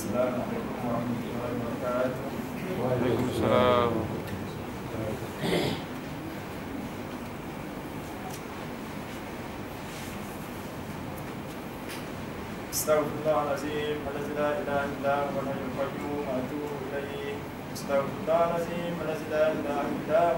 Assalamualaikum warahmatullahi wabarakatuh. Waalaikumsalam. Astaghfirullahaladzim, alladzi la ilaha illa huwal hayyul qayyum, wa atubu ilaih. Astaghfirullahaladzim, alladzi la ilaha illa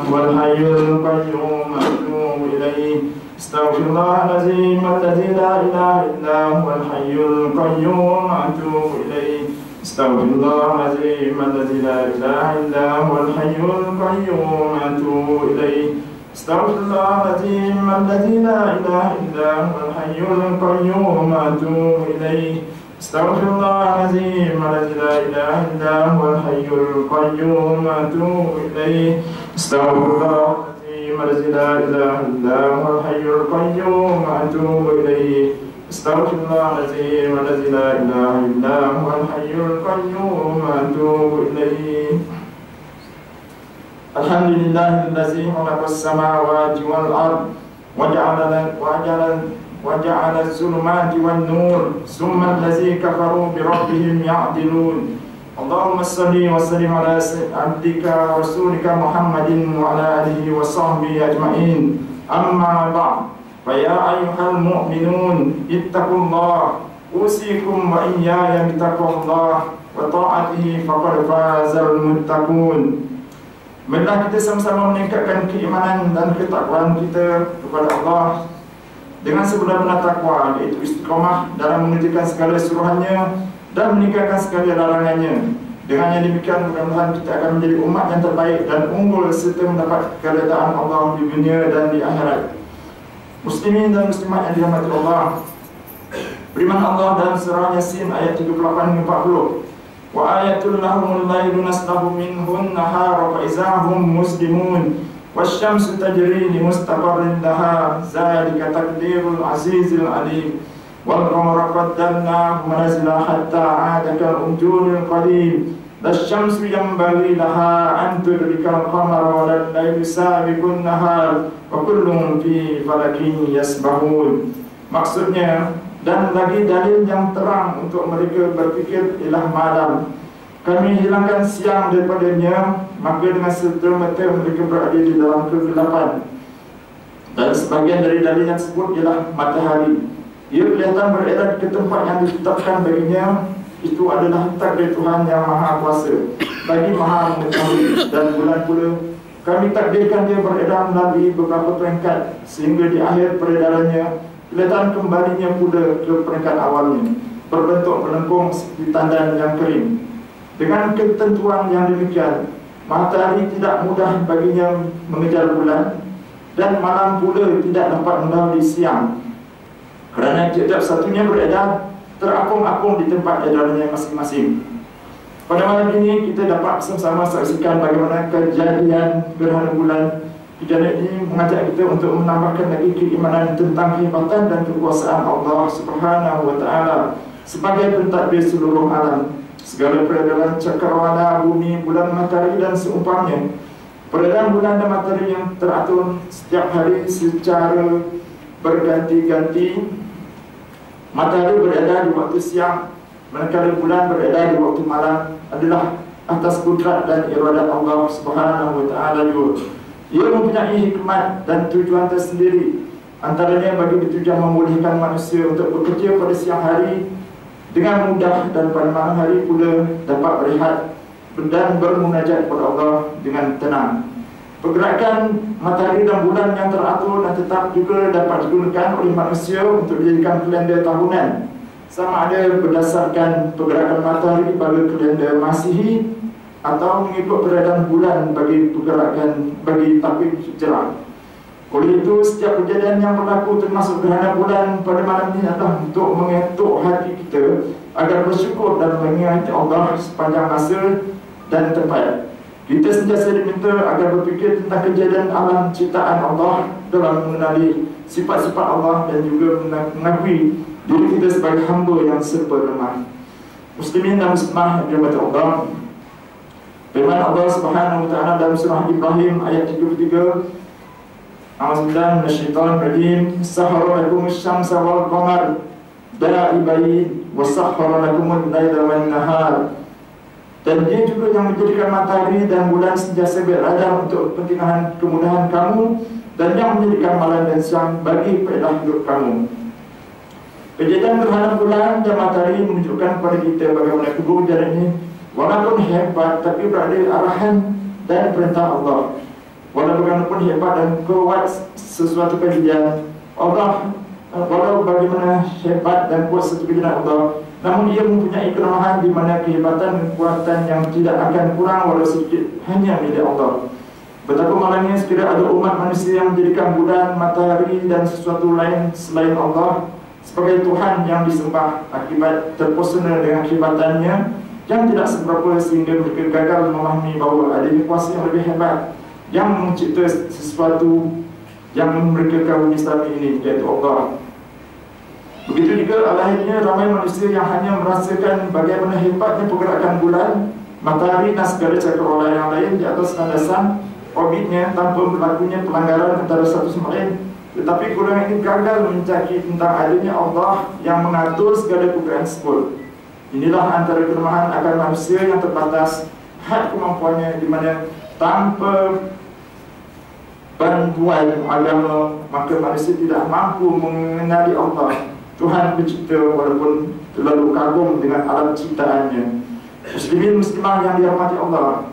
huwal hayyul qayyum, wa atubu ilaih. Astaghfirullahaladzim, alladzi la ilaha illa huwal hayyul qayyum, wa atubu ilaih. Astaghfirullahaladzim, alladzi la ilaha illa huwal hayyul qayyum, wa atubu ilaih. Astaghfirullahaladzim, alladzi la ilaha illa huwal hayyul qayyum, wa atubu ilaih. Astaghfirullahaladzim, alladzi la ilaha illa huwal hayyul qayyum, wa atubu ilaih. Astaghfirullahaladzim, alladzi la ilaha illa huwal hayyul qayyum, wa atubu ilaih. Astaghfirullahaladzim, alladzi la ilaha illa huwal hayyul qayyum, wa atubu ilaih. Astaghfirullahaladzim, alladzi la ilaha illa huwal hayyul qayyum, wa atubu ilaih. Alhamdulillahillazi khalaqas samawati wal ard wa ja'ala az-zulumati wan nur summa allazi kafaru bi rabbihim ya'dilun. Allahumma salli wa sallim ala abdika wa rasulika Muhammadin wa ala alihi wa sahbihi ajma'in. Amma ba'd. Fa ya ayyuhal mu'minun ittaqullaha usikum wa iyaya bittaqwallahi wa ta'atihi faqad fazal muttaqun. Marilah kita sama-sama meningkatkan keimanan dan ketakwaan kita kepada Allah dengan sebenar-benar takwa, yaitu istiqamah dalam mengerjakan segala suruhannya dan meninggalkan segala larangannya. Dengan yang demikian, mudah-mudahan kita akan menjadi umat yang terbaik dan unggul serta mendapat keredaan Allah di dunia dan di akhirat. Muslimin dan muslimat yang dirahmati Allah, firman Allah dalam surah Yasin ayat 38-40, wa ayatul lahumul lailu naslahu minhun nahara fa izahum muslimun wasyamsu tajri li mustaqarrin laha zalika taqdirul azizil alim wal qamara qaddarnahu manazila hatta 'ada kal urjunil qadim lasyamsu yanbaghi laha an tudrikal qamara wa lal lailu sabiqun nahar wa kullun fi falakin yasbahun. Maksudnya, dan lagi dalil yang terang untuk mereka berfikir ialah malam. Kami hilangkan siang daripadanya, maka dengan serta-merta mereka berada di dalam kegelapan. Dan sebagian dari dalil yang disebut ialah matahari. Ia kelihatan berada di tempat yang ditetapkan baginya. Itu adalah takdir Tuhan yang Maha Kuasa, bagi Maha Mengetahui. Dan bulan pula kami takdirkan dia beredar melalui beberapa peringkat, sehingga di akhir peredarannya kelihatan kembalinya pula ke peringkat awalnya, berbentuk melengkung seperti tandan yang kering. Dengan ketentuan yang demikian, matahari tidak mudah baginya mengejar bulan, dan malam pula tidak dapat mendahului siang, kerana setiap satunya beredar terapung-apung di tempat edarnya masing-masing. Pada malam ini kita dapat bersama-sama saksikan bagaimana kejadian gerhana bulan. Kejadian ini mengajak kita untuk menambahkan lagi keimanan tentang kehebatan dan kekuasaan Allah Subhanahu wa Ta'ala sebagai pentadbir seluruh alam, segala peredaran cakrawala, bumi, bulan, matahari dan seumpamanya. Peredaran bulan dan matahari yang teratur setiap hari secara berganti-ganti. Matahari berada di waktu siang, manakala bulan berada di waktu malam, adalah atas kudrat dan iradat Allah Subhanahu wa Ta'ala juga. Ia mempunyai hikmat dan tujuan tersendiri. Antaranya bagi tujuan membolehkan manusia untuk bekerja pada siang hari dengan mudah, dan pada malam hari pula dapat berehat dan bermunajat kepada Allah dengan tenang. Pergerakan matahari dan bulan yang teratur dan tetap juga dapat digunakan oleh manusia untuk dijadikan kalender tahunan, sama ada berdasarkan pergerakan matahari pada kalender Masihi atau mengikut peredaran bulan bagi pergerakan bagi takwim Hijrah. Oleh itu, setiap kejadian yang berlaku termasuk gerhana bulan pada malam ini adalah untuk mengetuk hati kita agar bersyukur dan mengingati Allah sepanjang masa dan tempat. Kita sentiasa diminta agar berfikir tentang kejadian alam ciptaan Allah dalam mengenali sifat-sifat Allah dan juga mengakui diri kita sebagai hamba yang serba lemah. Muslimin dan muslimah yang dirahmati Allah, firman Allah Subhanahu wa Ta'ala dalam surah Ibrahim ayat 33, A'udzubillahi minasyaitonir rajim. Sakhkhara lakumus syamsa wal qamar da'ibain wa sakhkhara lakumul laila wan nahar. Dan dia juga yang menjadikan matahari dan bulan sentiasa berada untuk kepentingan kemudahan kamu, dan yang menjadikan malam dan siang bagi faedah hidup kamu. Kejadian gerhana bulan dan matahari menunjukkan kepada kita bagaimana kedua kejadian ini walaupun hebat, tapi berada di arahan dan perintah Allah. Walau bagaimanapun hebat dan kuat sesuatu kejadian Allah, walau bagaimana hebat dan kuat sesuatu kejadian Allah, namun ia mempunyai kelemahan di mana kehebatan dan kekuatan yang tidak akan kurang walau sedikit hanya milik Allah. Betapa malangnya sekiranya ada umat manusia yang menjadikan bulan, matahari dan sesuatu lain selain Allah sebagai Tuhan yang disembah akibat terpesona dengan kehebatannya yang tidak seberapa, sehingga mereka gagal memahami bahawa ada kuasa yang lebih hebat yang mencipta sesuatu yang mereka kagumi selama ini, iaitu Allah. Begitu juga akhirnya ramai manusia yang hanya merasakan bagaimana hebatnya pergerakan bulan, matahari dan segala cakrawala yang lain di atas landasan orbitnya tanpa berlakunya pelanggaran antara satu sama lain. Tetapi golongan ini gagal mencari tentang adanya Allah yang mengatur segala pergerakan tersebut. Inilah antara kelemahan akan manusia yang terbatas had kemampuannya, di mana tanpa bantuan agama maka manusia tidak mampu mengenali Allah, Tuhan pencipta, walaupun terlalu kagum dengan alam ciptaannya. Muslimin muslimah yang dirahmati Allah,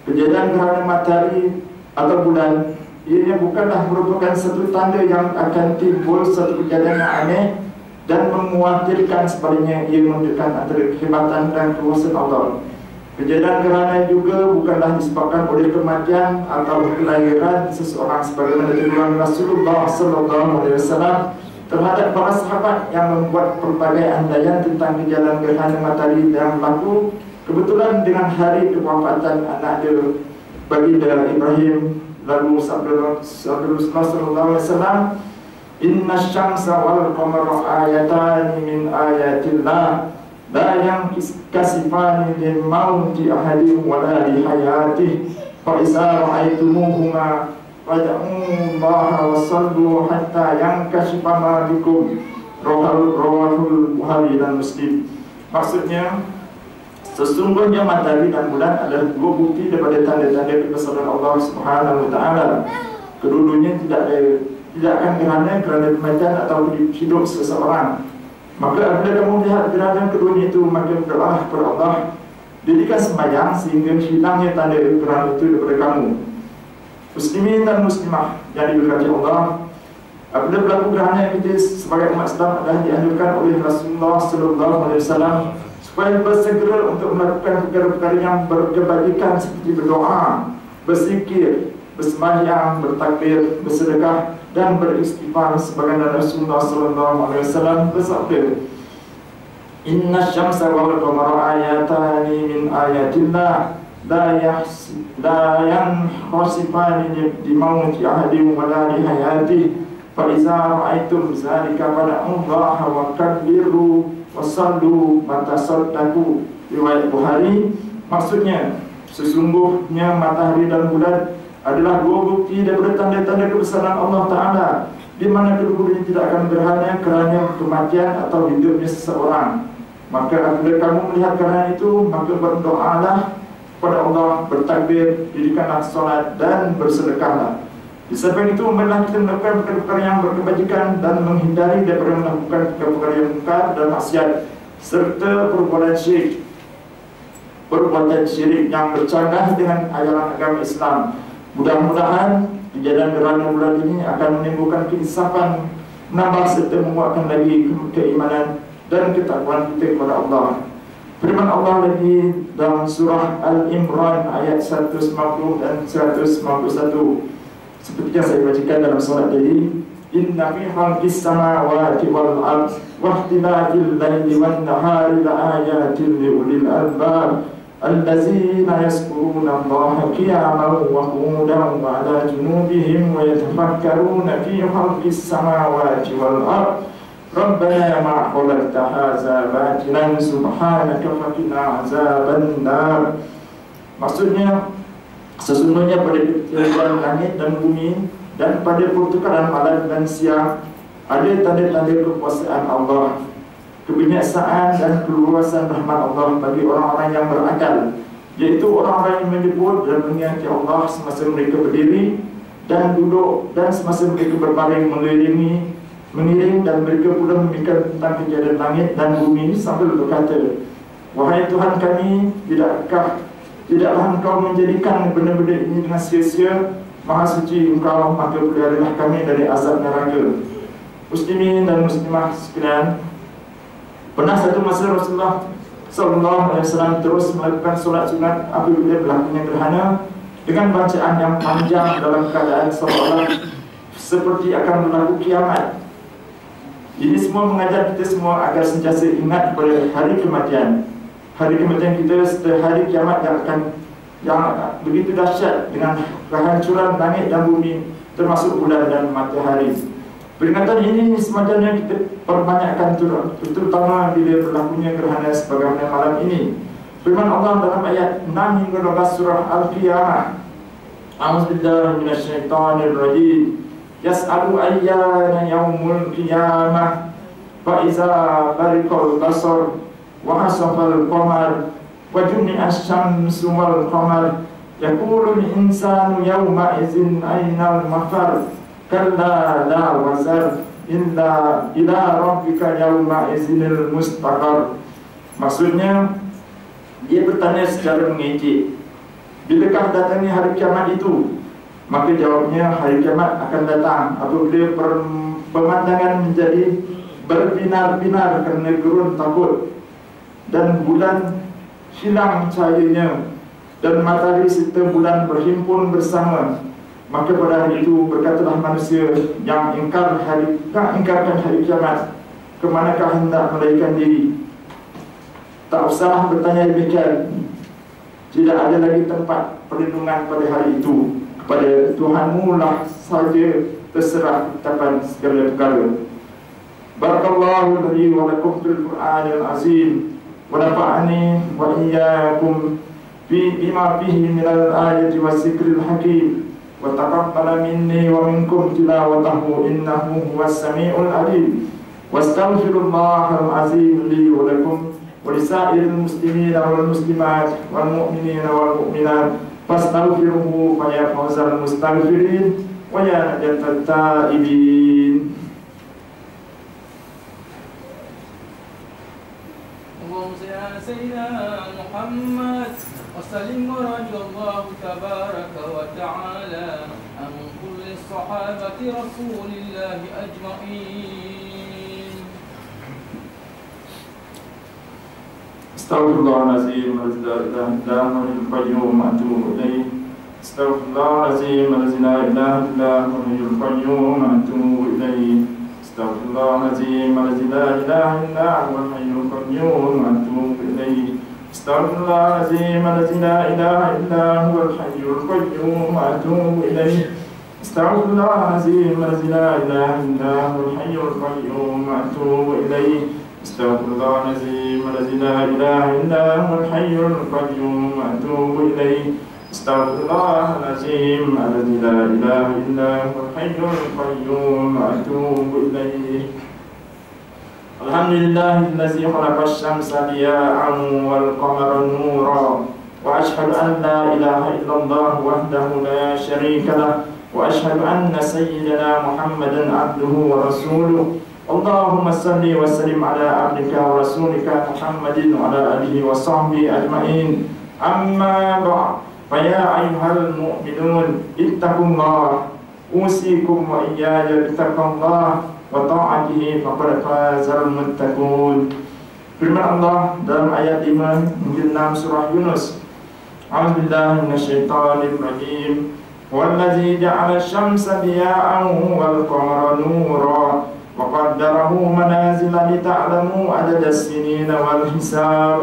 kejadian gerhana matahari atau bulan ianya bukanlah merupakan satu tanda yang akan timbul satu kejadian yang aneh dan mengkhawatirkan. Sebaliknya, ia menunjukkan antara kehebatan dan kekuasaan Allah. Kejadian gerhana juga bukanlah disebabkan oleh kematian atau kelahiran seseorang, sebagaimana dituturkan Rasulullah SAW terhadap para sahabat yang membuat pelbagai andaian tentang kejadian gerhana matahari yang berlaku kebetulan dengan hari kewafatan anak dia baginda Ibrahim. Lalu sabda Rasulullah SAW, Inna syamsa wal qamara ayatan min ayatillah la yankasifani lil mauti ahadin wala li hayatih fa iza ra'aitumuhuma fad'ullaha wa sallu hatta yankashifa ma bikum. Rawahul Bukhari dan Muslim. Maksudnya, sesungguhnya matahari dan bulan adalah dua bukti daripada tanda-tanda kebesaran Allah Subhanahu wa taala. Kedua-duanya tidak akan gerhana kerana kematian atau hidup seseorang. Maka apabila kamu melihat gerhana keduanya itu, maka berdoalah kepada Allah, dirikan sembahyang sehingga hilangnya tanda gerhana itu daripada kamu. Muslimin dan muslimah yang diberkati Allah, apabila berlaku gerhana, kita sebagai umat Islam adalah dianjurkan oleh Rasulullah SAW supaya bersegera untuk melakukan perkara-perkara yang berkebajikan seperti berdoa, berzikir, bersembahyang, bertakbir, bersedekah dan beristighfar, sebagaimana Rasulullah SAW bersabda, Inna syamsa wal qamara ayatani min ayatillah la yankhasifani li mauti ahadin wa la li hayatih fa iza ra'aitum zalika fad'ullaha wa kabbiru wasallu matasaddaqu. Riwayat Bukhari. Maksudnya, sesungguhnya matahari dan bulan adalah dua bukti daripada tanda-tanda kebesaran Allah Ta'ala, di mana kedua-duanya tidak akan gerhana kerana kematian atau hidupnya seseorang. Maka apabila kamu melihat gerhana itu, maka berdoalah kepada Allah, bertakbir, dirikanlah solat dan bersedekahlah. Di samping itu, marilah kita melakukan perkara-perkara yang berkebajikan dan menghindari daripada melakukan perkara-perkara yang mungkar dan maksiat, serta perbuatan syirik yang bercanggah dengan ajaran agama Islam. Mudah-mudahan kejadian gerhana bulan ini akan menimbulkan keinsafan, menambah serta menguatkan lagi keimanan dan ketakwaan kita kepada Allah. Firman Allah lagi dalam surah Al-Imran ayat 190 dan 191, seperti yang saya bacakan dalam surat tadi, Inna fi khalqis samawati wal ard wa ikhtilafil laili wan nahari la ayatin li ulil albab allazina yazkuruna Allaha qiyaman wa qu'udan wa 'ala junubihim wa yatafakkaruna fi khalqis samawati wal ard Rabbana ma khalaqta hadza batilan subhanaka faqina 'adzaban nar. Maksudnya, sesungguhnya pada ketinggian langit dan bumi dan pada pertukaran malam dan siang ada tanda-tanda kekuasaan Allah, kebijaksanaan dan keluasan rahmat Allah bagi orang-orang yang berakal, yaitu orang-orang yang menyebut dan mengingati Allah semasa mereka berdiri dan duduk dan semasa mereka berbaring mengiring, dan mereka pula memikirkan tentang kejadian langit dan bumi sambil berkata, wahai Tuhan kami, tidaklah Engkau menjadikan benda-benda ini dengan sia-sia? Maha suci Engkau, maka peliharalah kami dari azab neraka. Muslimin dan muslimah sekalian, pernah satu masa Rasulullah SAW terus melakukan solat sunat apabila berlakunya gerhana dengan bacaan yang panjang dalam keadaan seolah-olah seperti akan berlaku kiamat. Ini semua mengajar kita semua agar sentiasa ingat pada hari kematian. Hari kematian kita serta hari kiamat yang begitu dahsyat dengan kehancuran langit dan bumi termasuk bulan dan matahari. Peringatan ini semacamnya kita perbanyakkan terutama bila berlakunya gerhana sebagaimana malam ini. Firman Allah dalam ayat 6 hingga 12 surah Al-Qiyamah. A'udzubillahi minasyaitonirrajim. Yas'alu ayyana yaumul qiyamah fa iza bariqal basar wa hasafal qamar wa jumi'a asy-syamsu wal qamar yaqulul insanu yawma idzin aynal mafar kalla la wazar illa ila rabbika yawma idzinil mustaqar. Maksudnya dia bertanya secara mengejek, bilakah datangnya hari kiamat itu? Maka jawabnya, hari kiamat akan datang apabila pemandangan menjadi berbinar-binar kerana gerun takut, dan bulan hilang cahayanya, dan matahari serta bulan berhimpun bersama. Maka pada hari itu berkatalah manusia yang ingkarkan hari kiamat, kemanakah hendak melarikan diri? Tak usah bertanya demikian. Tidak ada lagi tempat perlindungan pada hari itu. Kepada Tuhanmu lah saja terserah ketetapan segala perkara. Barakallahu li wa lakum fil Qur'anil azim wa nafa'ani wa iyyakum bima fihi minal ayati was zikril hakim wa taqabbala minni wa minkum tilawatahu innahu huwas samiul alim. Wastaghfirullahal azim li wa lakum wa lisairil muslimina wal muslimat wal mu'minina wal mu'minat fastaghfiruhu fa ya fawzal mustaghfirin wa ya najatat taibin. Allahumma salli ala sayyidina Muhammad wa sallim wa radiyallahu tabaraka wa ta'ala an kulli sahabati rasulillahi ajma'in. Astaghfirullahaladzim, la ilaha illallah al qayyum atubu ilaih. Astaghfirullahaladzim, la ilaha illallah al qayyum atubu ilaih. Astaghfirullahaladzim, la ilaha illallah al qayyum atubu ilaih. Astaghfirullahaladzim, la ilaha illallah al qayyum atubu ilaih. Astaghfirullahaladzim, la ilaha illallah al qayyum atubu ilaih. Astaghfirullahaladzim, la ilaha illa huwal hayyul qayyum atubu ilaih. Astaghfirullahaladzim, la ilaha illa huwal hayyul qayyum atubu ilaih. Alhamdulillahillazi khalaqash syamsa diya'an wal qamara nuran wa ashhadu an la ilaha illallah wahdahu la syarika lah wa ashhadu anna sayyidana Muhammadan abduhu wa rasuluh. Allahumma salli wa sallim ala abdika wa rasulika Muhammadin wa ala alihi wa sahbihi ajma'in. Amma ba'd. Fa ya ayyuhal mu'minun ittaqullah usikum wa iyaya bittaqullah wa ta'atihi faqad fazal muttaqun. Firman Allah dalam ayat 5 hingga 6 surah Yunus. A'udzubillahi minasyaitonir rajim. Wallazi ja'ala asy-syamsa diya'an wal qamara nuran وقدره منازل لتعلموا عدد السنين والحساب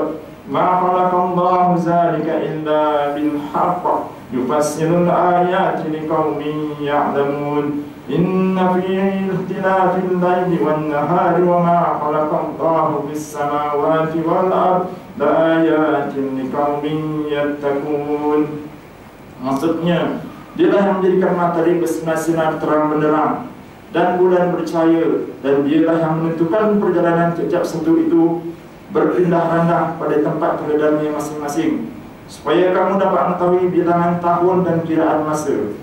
ما خلق الله ذلك إلا بالحق يفسر الآيات لقوم يعلمون إن في اختلاف الليل والنهار وما خلق الله في السماوات والأرض لآيات لقوم يتقون. Maksudnya Dialah yang menjadikan matahari bersinar-sinar terang benderang dan bulan bercahaya, dan dialah yang menentukan perjalanan setiap satu itu berpindah-randah pada tempat keadaannya masing-masing, supaya kamu dapat mengetahui bilangan tahun dan kiraan masa.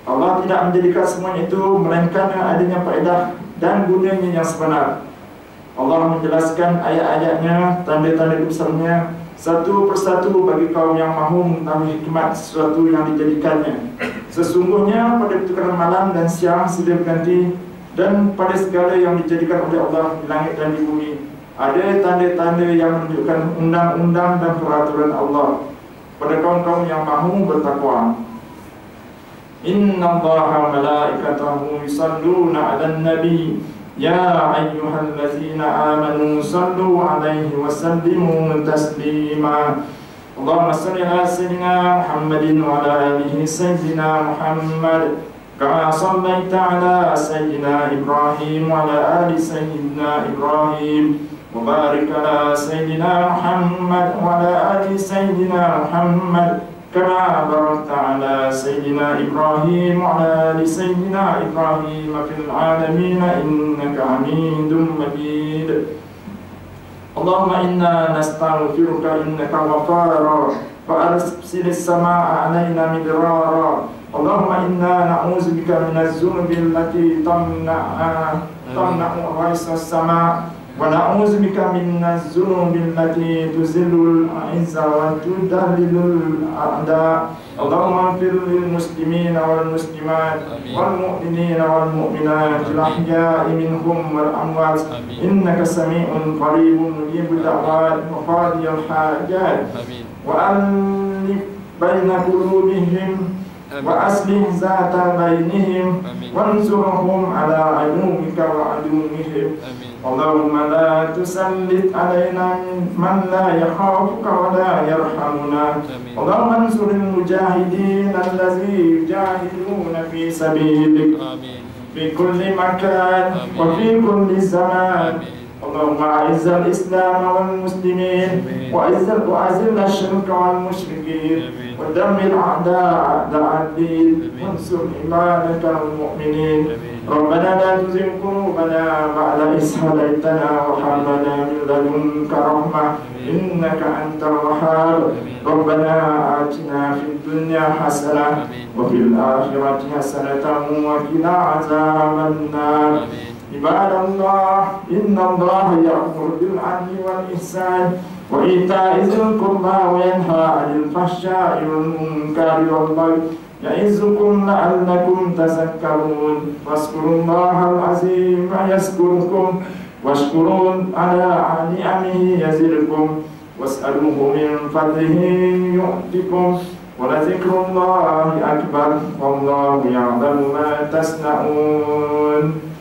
Allah tidak menjadikan semuanya itu melainkan dengan adanya faedah dan gunanya yang sebenar. Allah menjelaskan ayat-ayatnya, tanda-tanda besarnya satu persatu bagi kaum yang mahu mengetahui hikmat sesuatu yang dijadikannya. Sesungguhnya pada pertukaran malam dan siang silih berganti, dan pada segala yang dijadikan oleh Allah di langit dan di bumi ada tanda-tanda yang menunjukkan undang-undang dan peraturan Allah pada kaum-kaum yang mahu bertakwa. Inna Allaha malaikatahu yusalluna 'alan nabi ya ayyuhallazina amanu sallu 'alaihi wa sallimu taslima. Allahumma salli ala sayyidina Muhammadin wa ala alihi sayyidina Muhammad kama sallaita ala sayyidina Ibrahim wa ala ali sayyidina Ibrahim wa barik ala sayyidina Muhammad wa ala ali sayyidina Muhammad kama barakta ala sayyidina Ibrahim wa ala ali sayyidina Ibrahim fil alamin innaka Hamidum Majid. Allahumma inna nastaghfiruka innaka ghaffar fa arsilis samaa 'alaina midrara. Allahumma inna na'udzubika minaz zunubi allati tamna'u ghaisas samaa wa na'udzubika minaz zunubi allati tuzillul 'izza wa tudallilul a'da. Allahumma ighfir lil muslimina wal muslimat wal mu'minina wal mu'minat al ahya'i minhum wal amwat innaka sami'un qaribun mujibud da'wat wa qadiyal hajat wa alif baina qulubihim wa aslih zata bainihim wansurhum ala aduwwika wa aduwwihim. Allahumma la tusallit alaina man la yakhafuka wa la yarhamuna. Allahumma ansuril mujahidin allazi yujahiduna fi sabilik fi kulli makan wa fi kulli zaman. Allahumma a'izzal islam wal muslimin wa azil asyirka wal musyrikin wa dammir a'da'a ad-din wansur ibadakal mu'minin. Rabbana la tuzigh qulubana ba'da idh hadaytana wa hab lana min ladunka rahmah innaka antal wahhab. Rabbana atina fid dunya hasanah wa fil akhirati hasanatan wa qina azaban nar. Ibadallah, inna Allah ya'muru bil 'adli wal ihsan wa ita'i dzil qurba wa yanha 'anil fahsya'i wal munkari wal baghi ya'izukum la'allakum tadhakkarun. Wazkurullahal 'azim yazkurkum washkurun 'ala ni'amihi yazidkum was'aluhu min fadlihi yu'tikum wa la dzikrullahi akbar wallahu ya'lamu ma tasna'un.